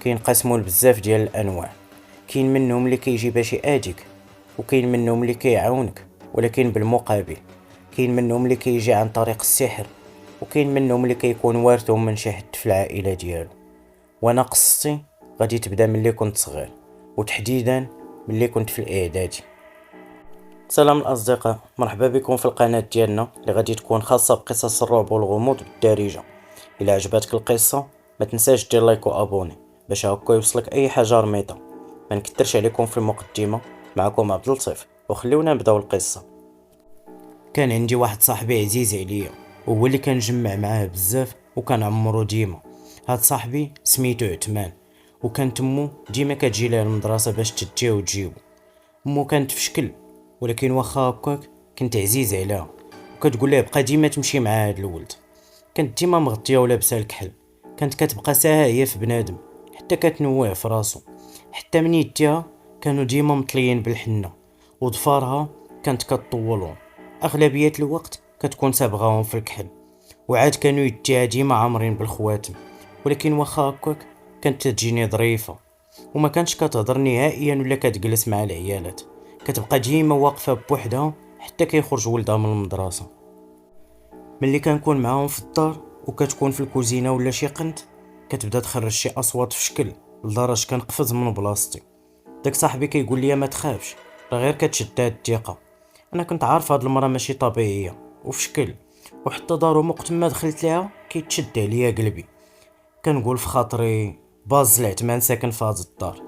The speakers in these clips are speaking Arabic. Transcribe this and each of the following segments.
كينقسموا لبزاف ديال الانواع. كاين منهم اللي كيجي باش يأذيك، وكاين منهم اللي كيعاونك ولكن بالمقابل. كاين منهم اللي كيجي عن طريق السحر، وكاين منهم اللي كيكون وارثهم من شي حد في العائله ديالو. وانا قصتي غادي تبدا ملي كنت صغير، وتحديدا ملي كنت في الاعدادي. سلام الاصدقاء، مرحبا بكم في القناه ديالنا اللي غادي تكون خاصه بقصص الرعب والغموض بالدارجه. الى عجبتك القصه ما تنساش دير لايك وابوني باش هكا يوصلك اي حاجه رميطه. ما نكثرش عليكم في المقدمه، معكم عبد اللطيف، وخليونا نبداو القصه. كان عندي واحد صاحبي عزيز عليا، وهو اللي كنجمع معاه بزاف وكان عمرو ديما. هاد صاحبي سميتو عثمان، وكانت امو ديما كتجي ليه المدرسه باش تديه وتجيبو. امو كانت في شكل، ولكن واخا هكاك كنت عزيز عليها، وكتقول ليه بقى ديما تمشي مع هاد الولد. كانت ديما مغطيه ولابسه الكحل، كانت كتبقى ساعه هي في بنادم حتى كتنويه في راسو. حتى من يديها كانوا ديما مطليين بالحنه، وضفارها كانت كطولهم. اغلبيه الوقت كتكون صابغاهم في الكحل، وعاد كانوا يديها ديما عامرين بالخواتم. ولكن واخا هكاك كانت تجيني ظريفه، وما كانتش كتهضر نهائيا ولا كتجلس مع العيالات. كتبقى ديما واقفه بوحدها حتى كيخرج ولدها من المدرسه. ملي كنكون معاهم في الدار وكتكون في الكوزينه ولا شي قنت، كتبدا تخرج شي اصوات في شكل لدرجه كنقفز من بلاصتي. داك صاحبي كيقول لي ما تخافش، راه غير كتشد هاد الثقه. انا كنت عارف هاد المراه ماشي طبيعيه وفي شكل، وحتى دارو وقت ما دخلت ليها كيتشد عليا قلبي. كنقول في خاطري باز العثمان ساكن في هاد الدار،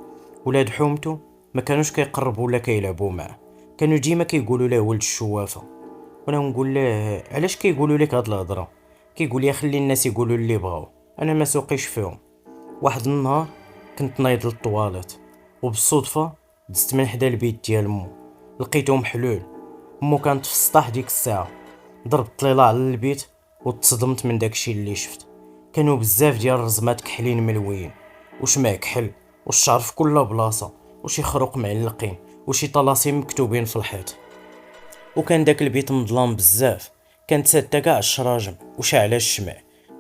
ولاد حومتو ما كانوش كيقربوا ولا كيلعبوا معاه، كانوا ديما كيقولوا له ولد الشوافه. وانا نقول له علاش كيقولوا لك هاد الهضره؟ كيقول لي خلي الناس يقولوا اللي بغاو، انا ما سوقيش فيهم. واحد النهار كنت نايض للطواليت، وبالصدفه دزت من حدا البيت ديال مو، لقيتو محلول. مو كانت في السطح ديك الساعه. ضربت طليله على البيت وتصدمت من داكشي اللي شفت. كانوا بزاف ديال الرزمات كحلين ملويين، وشمع كحل، والشعر في كل بلاصه، وشي خروق معلقين، وشي طلاسيم مكتوبين في الحيط. وكان داك البيت مظلام بزاف، كانت سادة كاع الشراجم وشاعله الشمع.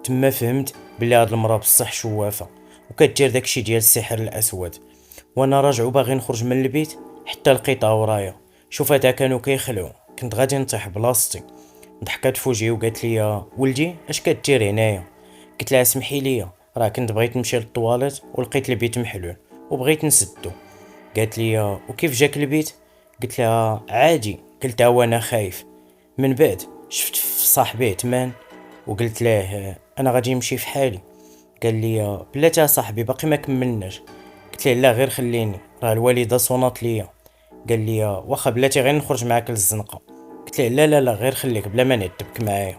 تما فهمت بلي هاد المرا بصح شوافه، وكدير داكشي ديال السحر الاسود. وانا راجع وباغي نخرج من البيت حتى لقيتها ورايا. شوفتها كانوا كيخلعوا، كنت غادي نطيح بلاصتي. ضحكات فوجئي وقالت لي ولدي اش كدير هنايا؟ قلت لها سمحي لي، راه كنت بغيت نمشي للطواليت ولقيت البيت محلول وبغيت نسدو. قالت لي وكيف جاك البيت؟ قلت لها عادي، قلتها وانا خايف. من بعد شفت في صاحبي عثمان وقلت له انا غادي نمشي في حالي. قال لي بلاتي صاحبي باقي ما كملناش. قلت له لا غير خليني، راه الوالده صونات ليا. قال لي واخا بلاتي غير نخرج معاك للزنقه. قلت له لا لا لا غير خليك بلا ما نعذبك معايا.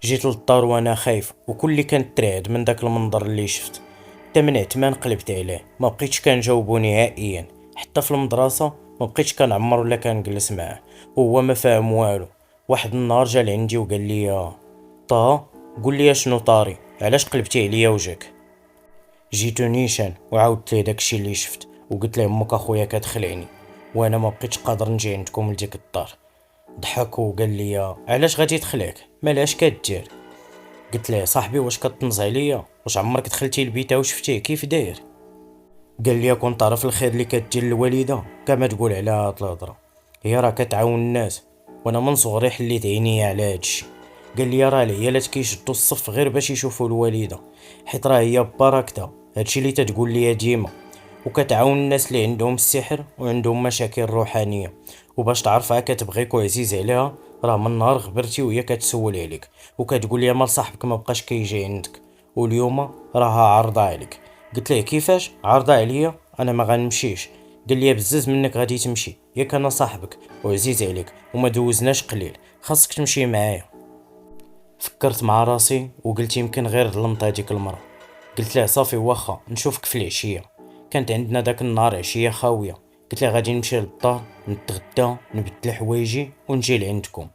جيت للدار وانا خايف وكل كانت ترعد من داك المنظر اللي شفت. حتى من عثمان قلبت عليه، ما بقيتش كنجاوبو نهائيا. حتى في المدرسه ما بقيتش كنعمر ولا كنجلس معاه، وهو ما فاهم والو. واحد النهار جا لعندي وقال لي طه قول لي شنو طاري، علاش قلبتي عليا وجهك؟ جيتو نيشان وعاودت ليه داكشي اللي شفت، وقلت له امك اخويا كتخلعني، وانا ما بقيتش قادر نجي عندكم لديك الدار. ضحك وقال لي علاش غادي تخلعك، مالاش كدير؟ قلت له صاحبي واش كتنز عليا؟ واش عمرك دخلتي لبيتها وشفتيه كيف داير؟ قال لي كون تعرف الخير اللي كدير الوالده كما تقول على هاد الهضره، هي راه كتعاون الناس، وانا من صغري حليت عينيا على هادشي. قال لي راه العيالات كيشدوا الصف غير باش يشوفوا الوالده، حيت راه هي ببركتها، هادشي اللي تتقول لي ديما، وكتعاون الناس اللي عندهم السحر وعندهم مشاكل روحانيه. وباش تعرفها كتبغيك وعزيز عليها، راه من نهار غبرتي وهي كتسول عليك، وكتقول لي مال صاحبك ما بقاش كيجي عندك، واليوم راها عارضه عليك. قلت له كيفاش عارضه عليا؟ انا ما غنمشيش. قال لي بزز منك غادي تمشي، ياك انا صاحبك وعزيز عليك وما دوزناش قليل، خاصك تمشي معايا. فكرت مع راسي وقلت يمكن غير ظلمت هذيك المرة. قلت له صافي واخا نشوفك في العشيه. كانت عندنا داك النهار عشيه خاويه. قلت له غادي نمشي للدار نتغدى نبدل حوايجي ونجي لعندكم.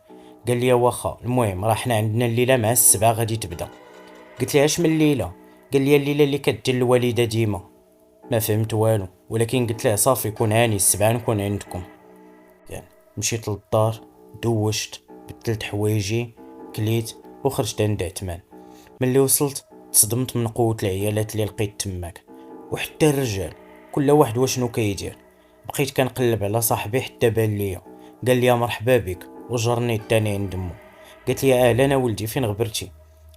قال لي واخا، المهم راه حنا عندنا الليله مع السبعه غادي تبدا. قلت له اش من الليله؟ قال لي الليله اللي كدير الوالده ديما. ما فهمت والو، ولكن قلت له صافي كون هاني السبعه نكون عندكم. يعني مشيت للدار، دوشت، بدلت حوايجي، كليت وخرجت عند عثمان. ملي وصلت تصدمت من قوة العيالات اللي لقيت تماك، وحتى الرجال كل واحد واشنو كيدير. بقيت كنقلب على صاحبي حتى بان ليا، قال لي مرحبا بك وجرني التاني عند مو. قلت لي اهلا ولدي فين غبرتي؟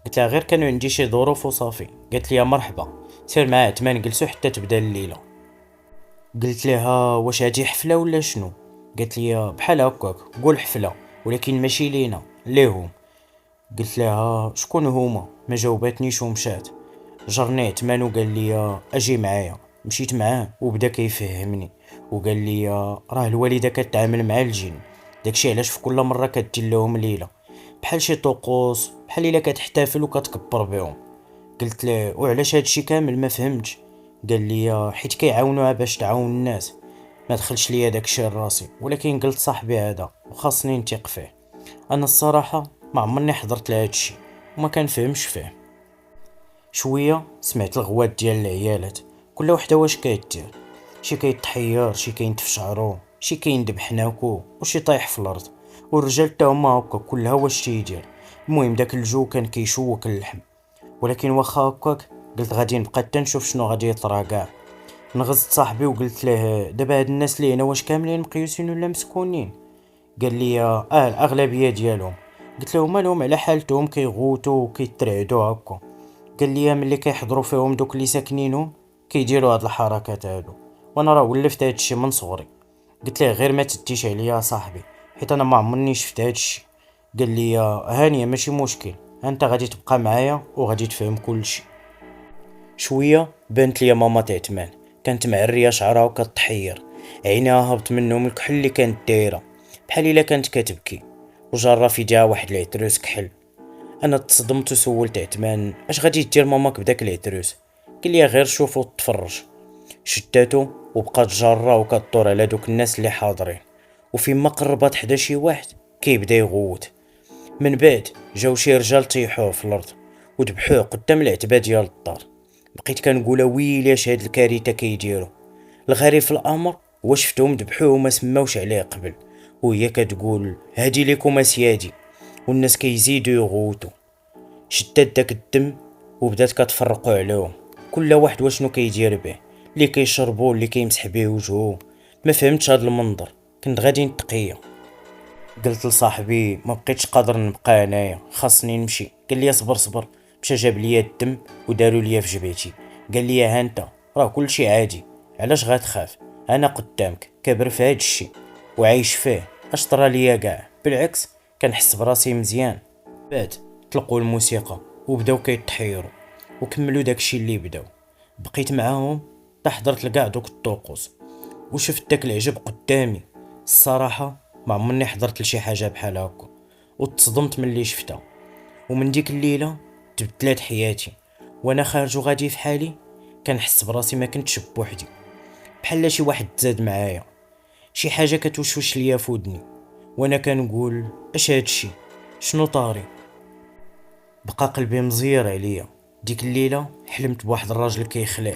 قلت لها غير كانوا عندي شي ظروف وصافي. قالت لي مرحبا سير مع عثمان جلسوا حتى تبدا الليله. قلت لها واش هادي حفله ولا شنو؟ قالت لي بحال هكاك قول حفله ولكن ماشي لينا ليهم. قلت لها شكون هما؟ ما جاوباتنيش ومشات. جرني عثمان وقال لي اجي معايا. مشيت معاه وبدا كيفهمني وقال لي راه الوالده كتعامل مع الجن، داكشي علاش في كل مره كدير لهم ليله بحال شي طقوس، بحال الا كتحتفل وكتكبر بهم. قلت له وعلاش هادشي كامل؟ ما فهمتش. قال لي حيت كيعاونوها باش تعاون الناس. ما دخلش ليا داكشي لراسي، ولكن قلت صاحبي هذا وخاصني نثق فيه. انا الصراحه ما عمرني حضرت لهادشي وما كنفهمش فيه. شويه سمعت الغوات ديال العيالات، كل وحده واش كدير، شي كيتحير، شي كينتف شعرو، شي كيندب حناكو، وشي طايح في الارض. والرجال تا هما هكا كلها واش تيدير. المهم داك الجو كان كيشوك اللحم، ولكن واخا هكاك قلت غادي نبقى حتى نشوف شنو غادي يطرا كاع. نغزت صاحبي وقلت له دابا هاد الناس اللي هنا واش كاملين مقيوسين ولا مسكونين؟ قال لي الاغلبيه ديالهم. قلت له مالهم على حالتهم كيغوتوا وكيترعدوا هكا. قال لي ملي كيحضروا فيهم دوك اللي ساكنينهم كيديروا هاد الحركات هادو، وانا راه ولفت هادشي من صغري. قلت له غير ما تديش عليا صاحبي حيت انا ما عمرني شفت هادشي. قال لي هانيه ماشي مشكل، انت غادي تبقى معايا وغادي تفهم كل شيء. شويه بانت لي ماما تاع عثمان، كانت معريه شعرها وكتحير، عينيها هبط منهم الكحل اللي كانت دايره بحال الا كانت كتبكي، وجرى في يديها واحد العتروس كحل. انا تصدمت وسولت عثمان اش غادي دير ماماك بداك العتروس؟ قال لي غير شوف وتفرج. شداتو وبقات جاره وكدور على دوك الناس اللي حاضرين، وفيما قربت حدا شي واحد كيبدا يغوت. من بعد جاو شي رجال طيحوه في الارض وذبحوه قدام العتبه ديال الدار. بقيت كنقول ويلي اش هاد الكارثه كيديروا. الغريب في الامر هو شفتهم ذبحوه وما سماوش عليه قبل، وهي كتقول هادي ليكم اسيادي، والناس كيزيدوا يغوتوا. شدات داك الدم وبدات كتفرقوا عليهم، كل واحد واشنو كيدير به، اللي كيشربوا اللي كيمسح به وجهه. ما فهمتش هاد المنظر، كنت غادي نتقيا. قلت لصاحبي ما بقيتش قادر نبقى هنايا، خاصني نمشي. قال لي صبر صبر، مشى جاب لي الدم وداروا لي في جبهتي. قال لي ها انت راه كلشي عادي، علاش غتخاف؟ انا قدامك كبر في هاد الشي وعايش فيه، اش طرا ليا كاع بالعكس كنحس براسي مزيان. بعد طلقوا الموسيقى وبداو كيتحيروا وكملوا داكشي اللي بداو. بقيت معاهم حتى حضرت لكاع دوك الطقوس وشفت داك العجب قدامي. الصراحه ما عمرني حضرت لشي حاجه بحال هكا، وتصدمت من اللي شفتها. ومن ديك الليله تبدلات حياتي، وانا خارج وغادي في حالي كنحس براسي ما كنتش بوحدي، بحال شي واحد تزاد معايا، شي حاجه كتوشوش ليا في ودني، وانا كنقول اش هادشي، شنو طاري؟ بقى قلبي مزير عليا. ديك الليله حلمت بواحد الراجل كيخلع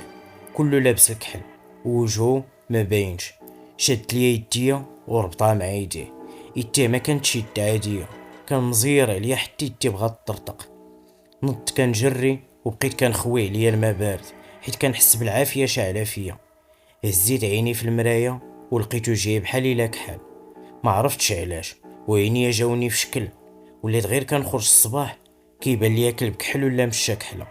كله لابس الكحل ووجهه ما باينش. شد ليا يديا وربطها مع يديه. يديه ما كانتش يد عاديه، كان مزير عليا حتى يدي بغات تطرطق. نضت كنجري وبقيت كنخوي عليا الماء بارد حيت كنحس بالعافيه شاعله فيا. هزيت عيني في المرايه ولقيتو جاي بحال الا كحل، ما عرفتش علاش، وعينيا جاوني في شكل وليت غير كنخرج الصباح كيبان ليا كلب كحل ولا مشى كحله،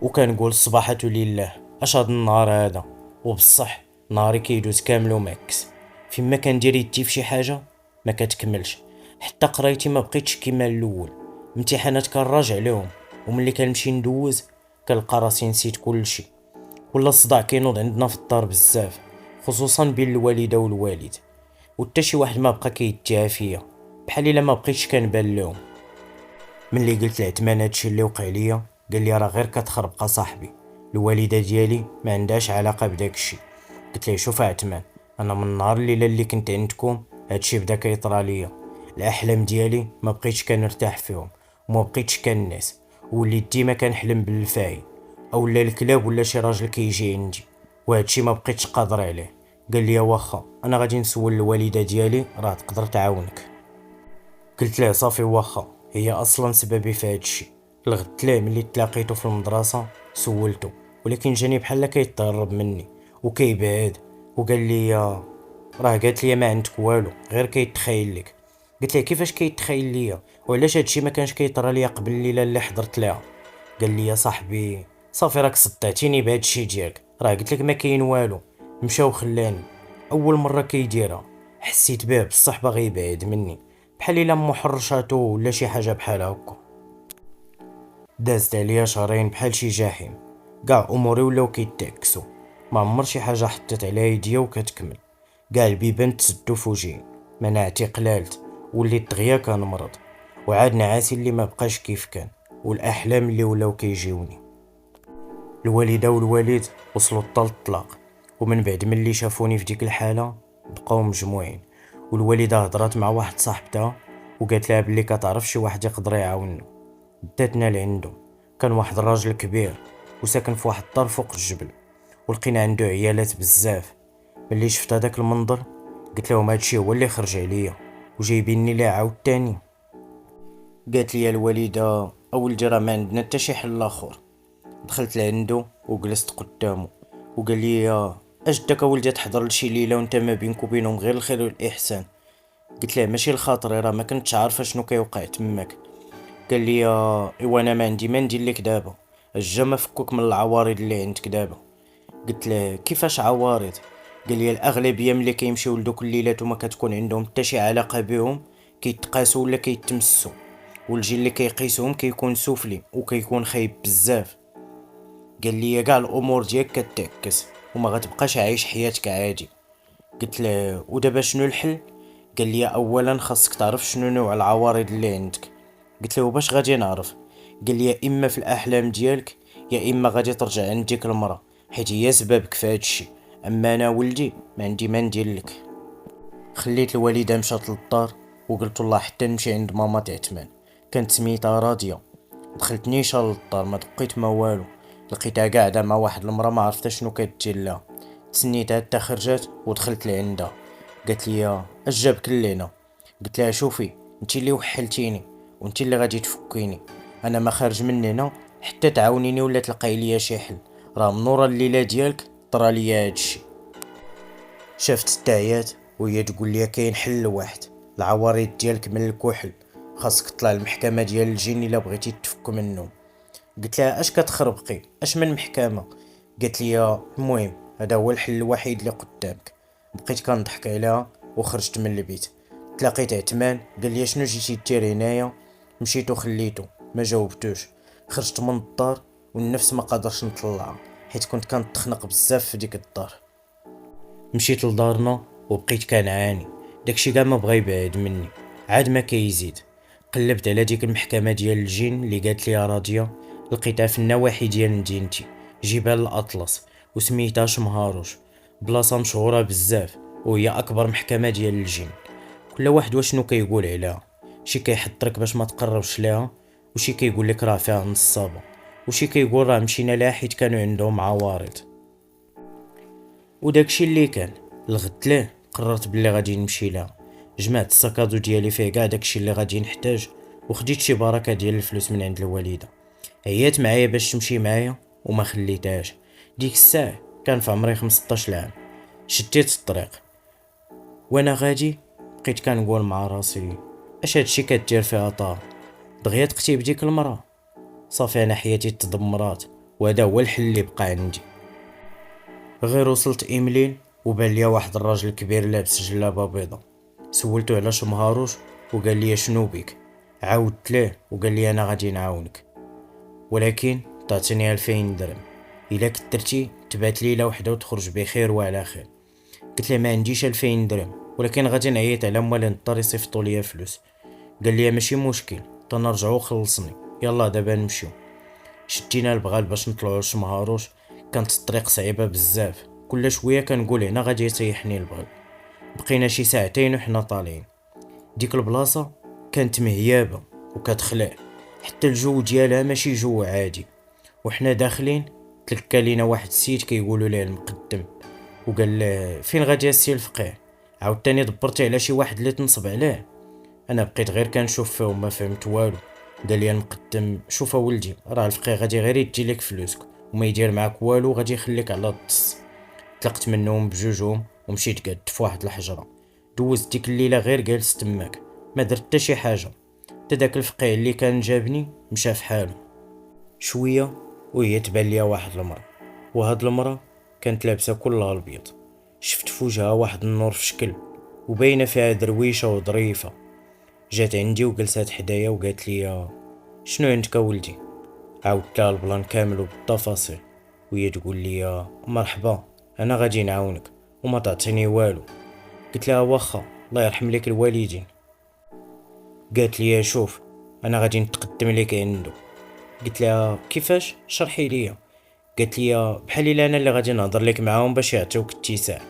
وكنقول الصباحة لله اش هاد النهار هذا. وبصح نهاري كيدوز كامل ومعكس، فيما كندير يدي في شي حاجه ما كتكملش، حتى قرايتي ما بقيتش كيما الاول. امتحانات كنراجع لهم، وملي كنمشي ندوز كنلقى راسي نسيت كلشي. ولا الصداع كينوض عندنا في الدار بزاف، خصوصا بين الوالده والوالد، وحتى شي واحد ما بقى كيديها فيا، بحال الا ما بقيتش كنبان لهم. ملي قلت لعثمان هادشي اللي وقع ليا قال لي راه غير كتخربق صاحبي، الوالده ديالي ما عندهاش علاقه بداك الشيء. قلت ليه شوف عثمان، انا من نهار الليله اللي كنت عندكم هادشي بدا كيطرى ليا. الاحلام ديالي ما بقيتش كنرتاح فيهم وما بقيتش كنعس، وليت ديما كنحلم بالفاي او لا الكلاب ولا شي راجل كيجي عندي، وهادشي ما بقيتش قادر عليه. قال لي واخا انا غادي نسول الوالده ديالي راه تقدر تعاونك. قلت له صافي واخا، هي اصلا سببي في هادشي، لغدت ليه ملي تلاقيتو في المدرسة سولتو، ولكن جاني بحال كيتهرب مني وكيبعد، وقال لي راه قالت لي ما عندك والو غير كيتخيل لك. قلت ليه كيفاش كيتخيل ليا وعلاش هادشي ما كانش كيطرى ليا قبل الليله اللي حضرت ليها؟ قال لي يا صاحبي صافي راك صدعتيني بهذا الشيء ديالك، راه قلت لك ما كاين والو. مشى وخلاني. اول مره كيديرها حسيت به بصح باغي يبعد مني بحال الا محرشاتو ولا شي حاجه بحال هكا. دازت عليا شهرين بحال شي جحيم، كاع اموري ولاو كيتعكسوا، ما عمر شي حاجه حطيت عليها يديا وكتكمل، كاع البيبان تسدو فوجئين، مناعتي قلالت وليت دغيا كنمرض، وعاد نعاسي اللي ما بقاش كيف كان، والاحلام اللي ولاو كيجيوني. الوالده والوالد وصلوا حتى للطلاق، ومن بعد ملي شافوني في ديك الحاله بقاو مجموعين. والوالده هضرات مع واحد صاحبتها وقالت لها بلي كتعرف شي واحد يقدر يعاوننا. داتنا لعندو. كان واحد الراجل كبير وساكن في واحد الدار فوق الجبل، ولقينا عنده عيالات بزاف. ملي شفت هذاك المنظر قلت لهم هادشي هو اللي خرج عليا وجايبيني ليه عاوتاني. قالت لي الوالده اولدي راه ما عندنا حتى شي حل اخر. دخلت لعندو وجلست قدامه وقال لي اش داك اولدي تحضر لشي ليله وانت ما بينك وبينهم غير الخير والاحسان؟ قلت له ماشي الخاطر راه ما كنتش عارفه شنو كيوقع تماك. قال لي ايوا انا ما عندي ما ندير لك دابا، اجا ما فكوك من العوارض اللي عندك دابا. قلت له كيفاش عوارض؟ قال لي الاغلبيه ملي كيمشيو لدوك الليلات وما كتكون عندهم حتى شي علاقه بهم كيتقاسوا ولا كيتمسوا، والجيل اللي كيقيسهم كيكون سفلي وكيكون خايب بزاف. قال لي كاع الامور ديالك كتعكس وما غتبقاش عايش حياتك عادي. قلت له ودابا شنو الحل؟ قال لي اولا خاصك تعرف شنو نوع العوارض اللي عندك. قلت له باش غادي نعرف؟ قال لي يا اما في الاحلام ديالك يا اما غادي ترجع عند ديك المراه حيت هي سببك في هادشي، اما انا ولدي ما عندي ما ندير لك. خليت الوالده مشات للدار وقلت الله حتى نمشي عند ماما تعتمان، كانت سميتها راضيه. دخلت نيشان للدار ما دقيت ما والو، لقيتها قاعده مع واحد المراه ما عرفت شنو كدير لها. تسنيتها حتى خرجت ودخلت لعندها. قالت لي اش جابك لهنا؟ قلت لها شوفي انت اللي وحلتيني وانت اللي غادي تفكيني، انا ما خارج من هنا حتى تعاونيني ولا تلقاي ليا شي حل، راه من ورا الليله ديالك طرا ليا هادشي. شافت التعيات وهي تقول لي كاين حل واحد، العوارض ديالك من الكحل، خاصك تطلع المحكمه ديال الجن الا بغيتي تفك منهم. قلت لها اش كتخربقي اش من محكمه؟ قالت لي المهم هذا هو الحل الوحيد اللي قدامك. بقيت كنضحك عليها وخرجت من البيت. تلاقيت عثمان قال لي شنو جيتي دير هنايا؟ مشيت وخليته ما جاوبتوش. خرجت من الدار والنفس ما قادرش نطلعها حيت كنت كنتخنق بزاف في ديك الدار. مشيت لدارنا وبقيت كنعاني، داكشي كاع ما بغا يبعد مني، عاد ما كيزيد. قلبت على ديك المحكمة ديال الجن اللي قالت لي راضية، لقيتها في النواحي ديال مدينتي جبال الأطلس، وسميتها شمهاروش، بلاصة مشهورة بزاف وهي أكبر محكمة ديال الجن. كل واحد وشنو كيقول عليها، شي كيحضرك باش ما تقربش ليها، وشي كيقول لك راه فيها نصابة، وشي كيقول راه مشينا لها حيت كانوا عندهم عوارض. وداكشي اللي كان لغت ليه قررت بلي غادي نمشي لها. جمعت السكادو ديالي فيه كاع داكشي اللي غادي نحتاج، وخديت شي بركه ديال الفلوس من عند الوالده. عيات معايا باش تمشي معايا وما خليتهاش. ديك الساعه كان في عمري 15 عام. شديت الطريق وانا غادي بقيت كنقول مع راسي اش هادشي كدير فيها طار؟ دغيا تقتي بديك المراه؟ صافي انا حياتي تدمرات وهذا هو الحل اللي بقى عندي. غير وصلت إيميلين وبان ليا واحد الراجل كبير لابس جلابة بيضة. سولتو على شمهاروش وقال لي شنو بيك؟ عاودت ليه وقال لي انا غادي نعاونك، ولكن تعطيني 2000 درهم، الا كثرتي تبات ليله وحده وتخرج بخير وعلى خير. قلت له ما عنديش 2000 درهم، ولكن غادي نعيط على موالين الدار يصيفطوا ليا فلوس. قال لي ماشي مشكل تنرجعو خلصني، يلا دابا نمشيو. شدينا البغال باش نطلعو لشمهاروش. كانت الطريق صعيبه بزاف، كل شويه كنقول هنا غادي يطيحني البغل. بقينا شي ساعتين وحنا طالعين. ديك البلاصه كانت مهيابه وكتخلع، حتى الجو ديالها ماشي جو عادي. وحنا داخلين تلقى لينا واحد السيد كيقولوا ليه المقدم، وقال له فين غادي السي الفقيه؟ عاوتاني دبرتي على شي واحد اللي تنصب عليه؟ انا بقيت غير كنشوف فيه وما فهمت والو. قال لي المقدم شوف ولدي، راه الفقيه غادي غير يدي لك فلوسك وما يدير معاك والو، غادي يخليك على الطس. طلقت منهم بجوجهم ومشيت قعدت في واحد الحجره. دوزت ديك الليله غير جالس تماك، ما درت حتى شي حاجه. حتى داك الفقيه اللي كان جابني مشى في حاله. شويه وهي تبان ليا واحد المرا، وهاد المرا كانت لابسه كلها البيض. شفت في وجهها واحد النور في شكل، وباينه فيها درويشه وظريفه. جات عندي وجلسات حدايا وقالت لي شنو عندك ولدي؟ عاودت لها البلان كامل وبالتفاصيل، وهي تقول لي مرحبا، انا غادي نعاونك وما تعطيني والو. قلت لها واخا، الله يرحم لك الوالدين. قالت لي شوف، انا غادي نتقدم لك عنده. قلت لها كيفاش؟ شرحي لي. قالت لي بحال الا انا اللي غادي نهضر لك معاهم باش يعطيوك اتساع.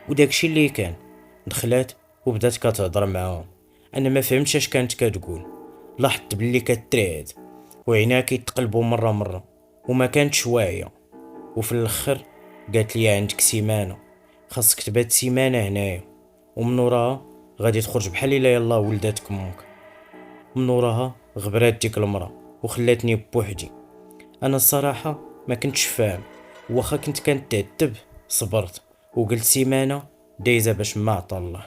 وداكشي اللي كان. دخلات وبدات كتهضر معاهم. انا ما فهمتش اش كانت كتقول، لاحظت بلي كترعد وعينها كيتقلبوا مره مره وما كانتش واعيه. وفي الاخر قالت لي عندك سيمانه، خاصك تبات سيمانه هنايا، ومن وراها غادي تخرج بحال الا يلا ولداتك امك. من وراها غبرات ديك المرا وخلاتني بوحدي. انا الصراحه ما كنتش فاهم، واخا كنت كنتعذب صبرت وقلت سيمانه دايزه باش ما عطا الله.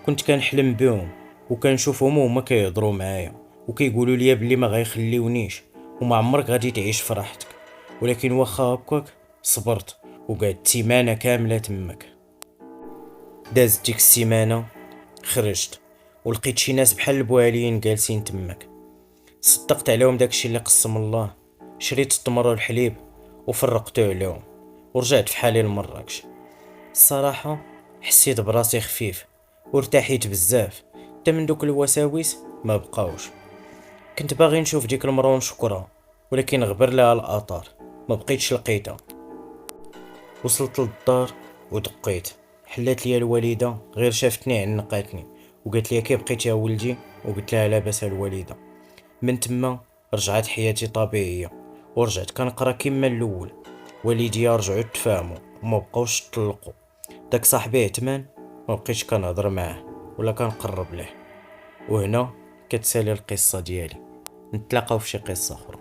كنت كنحلم بهم وكنشوفهم هما كيهضروا معايا وكيقولوا لي بلي ما غيخليونيش وما عمرك غادي تعيش فرحتك. ولكن واخا هكاك صبرت وقعدت سيمانه كامله تماك. دازت ديك السيمانه، خرجت ولقيت شي ناس بحال البوالين جالسين تماك. صدقت عليهم داكشي اللي قسم الله، شريت التمر والحليب وفرقته عليهم ورجعت في حالي لمراكش. الصراحه حسيت براسي خفيف وارتاحيت بزاف، حتى من دوك الوساوس ما بقاوش. كنت باغي نشوف ديك المرا ونشكرها، ولكن غبر لها الاثار، ما بقيتش لقيتها. وصلت للدار ودقيت، حلات لي الوالده غير شافتني عنقاتني وقالت لي كي بقيت يا ولدي؟ وقلت لها لاباس الوالده. من تما رجعت حياتي طبيعيه ورجعت كنقرا كيما الاول. والديا رجعوا تفاهموا وما بقاوش تطلقوا. داك صاحبي عثمان ما بقيتش كنهضر معاه ولا كنقرب ليه. وهنا كتسالي القصه ديالي. نتلاقاو في شي قصه اخرى.